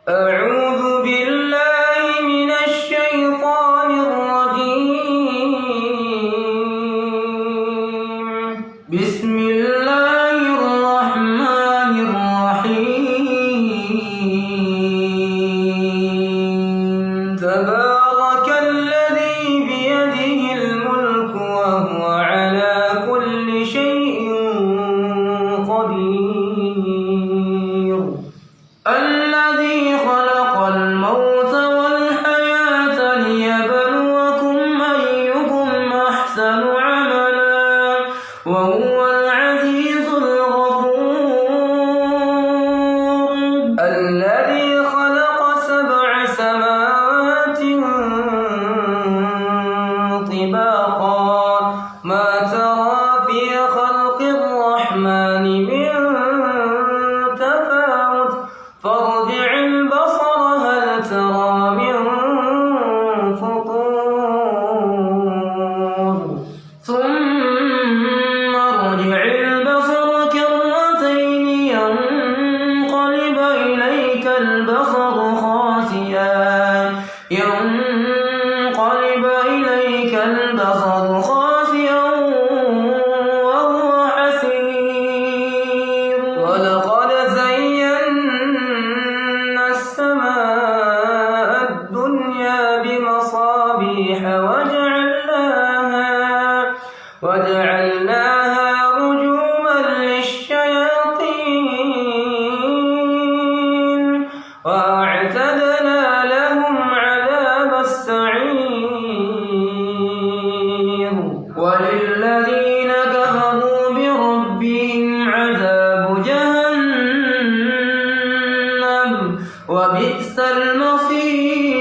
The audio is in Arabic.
أعوذ بالله من الشيطان الرجيم. بسم الله الرحمن الرحيم. تبارك الذي بيده الملك وهو على كل شيء قدير. الذي خلق الموت والحياة ليبلوكم أيكم أحسن عملا وهو العزيز الغفور. الذي خلق 7 سماوات طباقا ما ترى في خلق الرحمن من تفاوت فارجع البصر هل ترى من فطور ثم ارجع البصر كرتين ينقلب إليك البصر خاسئا وهو حسير. ولقد زينا السماء الدنيا بمصابيح وجعلناها رجوما للشياطين وأعتدنا لهم عذاب السعير. وللذين كفروا بربهم عذاب جهنم وبئس المصير.